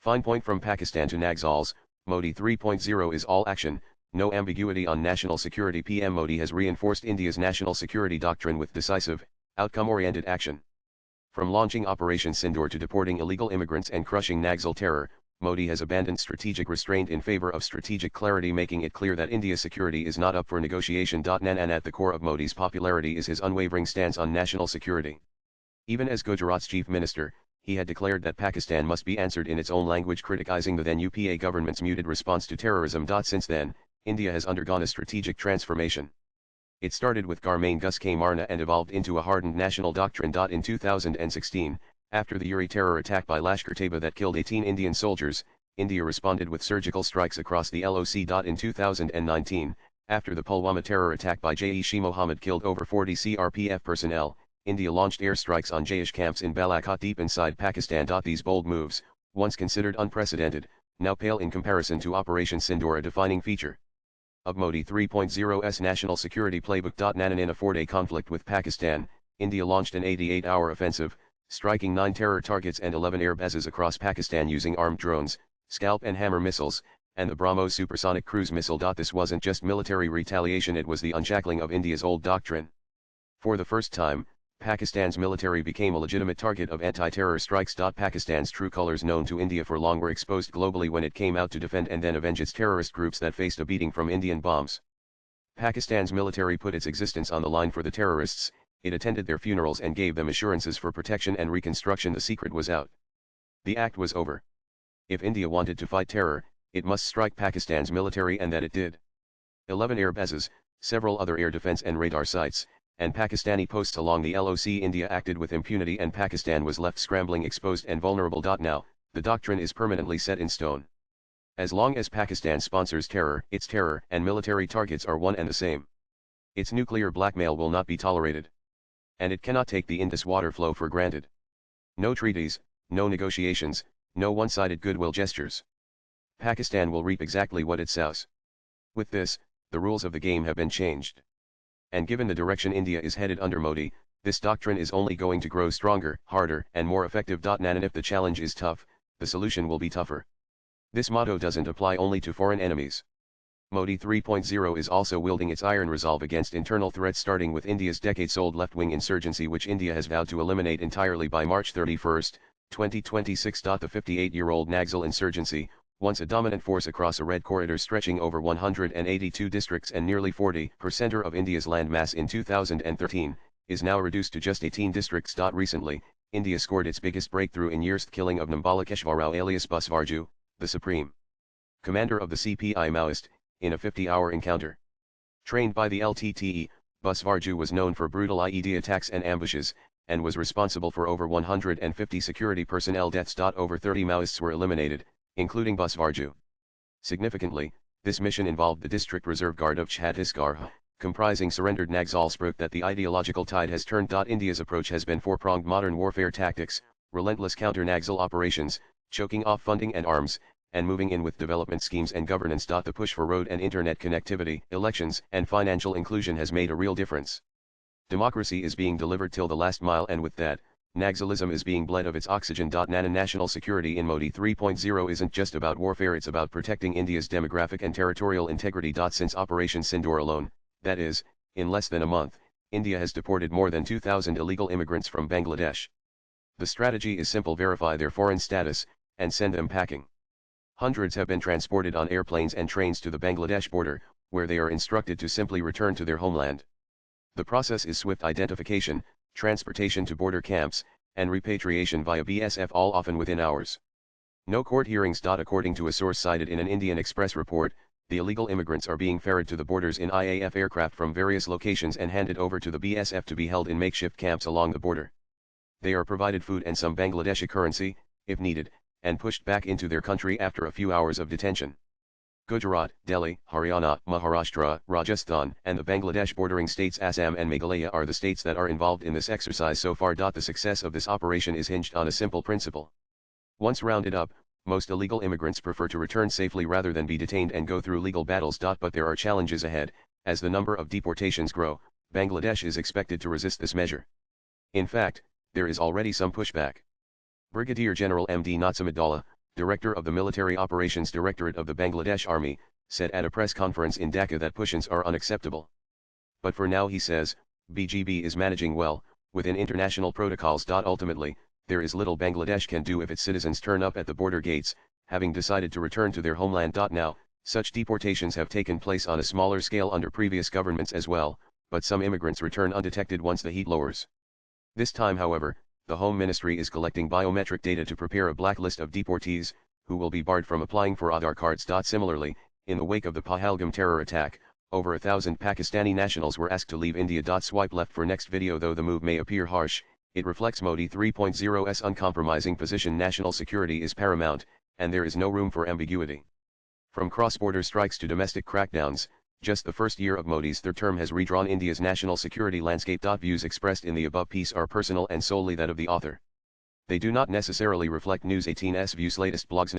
Finepoint from Pakistan to Naxals, Modi 3.0 is all action, no ambiguity on national security. PM Modi has reinforced India's national security doctrine with decisive, outcome-oriented action. From launching Operation Sindoor to deporting illegal immigrants and crushing Naxal terror, Modi has abandoned strategic restraint in favor of strategic clarity, making it clear that India's security is not up for negotiation. And at the core of Modi's popularity is his unwavering stance on national security. Even as Gujarat's chief minister, he had declared that Pakistan must be answered in its own language, criticizing the then UPA government's muted response to terrorism. Since then, India has undergone a strategic transformation. It started with Garmain Gus K. Marna and evolved into a hardened national doctrine. In 2016, after the Uri terror attack by Lashkar-Taiba that killed 18 Indian soldiers, India responded with surgical strikes across the LOC. In 2019, after the Pulwama terror attack by Jaish-e-Mohammed killed over 40 CRPF personnel, India launched airstrikes on Jaish camps in Balakot deep inside Pakistan. These bold moves, once considered unprecedented, now pale in comparison to Operation Sindoor, a defining feature of Modi 3.0's national security playbook. In a 4-day conflict with Pakistan, India launched an 88-hour offensive, striking 9 terror targets and 11 air bases across Pakistan using armed drones, Scalp and Hammer missiles, and the BrahMos supersonic cruise missile. This wasn't just military retaliation, it was the unshackling of India's old doctrine. For the first time, Pakistan's military became a legitimate target of anti-terror strikes. Pakistan's true colors, known to India for long, were exposed globally when it came out to defend and then avenge its terrorist groups that faced a beating from Indian bombs. Pakistan's military put its existence on the line for the terrorists, it attended their funerals and gave them assurances for protection and reconstruction. The secret was out. The act was over. If India wanted to fight terror, it must strike Pakistan's military, and that it did. 11 air bases, several other air defense and radar sites, and Pakistani posts along the LOC. India acted with impunity and Pakistan was left scrambling, exposed and vulnerable. Now, the doctrine is permanently set in stone. As long as Pakistan sponsors terror, its terror and military targets are one and the same. Its nuclear blackmail will not be tolerated. And it cannot take the Indus water flow for granted. No treaties, no negotiations, no one-sided goodwill gestures. Pakistan will reap exactly what it sows. With this, the rules of the game have been changed. And given the direction India is headed under Modi, this doctrine is only going to grow stronger, harder, and more effective. And if the challenge is tough, the solution will be tougher. This motto doesn't apply only to foreign enemies. Modi 3.0 is also wielding its iron resolve against internal threats, starting with India's decades-old left-wing insurgency, which India has vowed to eliminate entirely by March 31, 2026. The 58-year-old Naxal insurgency, once a dominant force across a red corridor stretching over 182 districts and nearly 40% of India's landmass in 2013, is now reduced to just 18 districts. Recently, India scored its biggest breakthrough in years, the killing of Nambalakeshwarao alias Busvarju, the supreme commander of the CPI Maoist, in a 50-hour encounter. Trained by the LTTE, Busvarju was known for brutal IED attacks and ambushes, and was responsible for over 150 security personnel deaths. Over 30 Maoists were eliminated, including Busvarju. Significantly, this mission involved the District Reserve Guard of Chhattisgarh, comprising surrendered Naxals. That the ideological tide has turned. India's approach has been four-pronged: modern warfare tactics, relentless counter-Naxal operations, choking off funding and arms, and moving in with development schemes and governance. The push for road and internet connectivity, elections, and financial inclusion has made a real difference. Democracy is being delivered till the last mile, and with that, Naxalism is being bled of its oxygen. National security in Modi 3.0 isn't just about warfare, it's about protecting India's demographic and territorial integrity. Since Operation Sindoor alone, that is, in less than a month, India has deported more than 2,000 illegal immigrants from Bangladesh. The strategy is simple: verify their foreign status, and send them packing. Hundreds have been transported on airplanes and trains to the Bangladesh border, where they are instructed to simply return to their homeland. The process is swift: identification, transportation to border camps, and repatriation via BSF, all often within hours. No court hearings. According to a source cited in an Indian Express report, the illegal immigrants are being ferried to the borders in IAF aircraft from various locations and handed over to the BSF to be held in makeshift camps along the border. They are provided food and some Bangladeshi currency, if needed, and pushed back into their country after a few hours of detention. Gujarat, Delhi, Haryana, Maharashtra, Rajasthan, and the Bangladesh bordering states Assam and Meghalaya are the states that are involved in this exercise so far. The success of this operation is hinged on a simple principle. Once rounded up, most illegal immigrants prefer to return safely rather than be detained and go through legal battles. But there are challenges ahead. As the number of deportations grow, Bangladesh is expected to resist this measure. In fact, there is already some pushback. Brigadier General M.D. Natsamudalla, director of the Military Operations Directorate of the Bangladesh Army, said at a press conference in Dhaka that pushins are unacceptable. But for now, he says, BGB is managing well, within international protocols. Ultimately, there is little Bangladesh can do if its citizens turn up at the border gates, having decided to return to their homeland. Now, such deportations have taken place on a smaller scale under previous governments as well, but some immigrants return undetected once the heat lowers. This time, however, the Home Ministry is collecting biometric data to prepare a blacklist of deportees, who will be barred from applying for Aadhaar cards. Similarly, in the wake of the Pahalgam terror attack, over 1,000 Pakistani nationals were asked to leave India. Swipe left for next video. Though the move may appear harsh, it reflects Modi 3.0's uncompromising position. National security is paramount, and there is no room for ambiguity. From cross-border strikes to domestic crackdowns, just the first year of Modi's third term has redrawn India's national security landscape. Views expressed in the above piece are personal and solely that of the author. They do not necessarily reflect News 18's views. Latest blogs.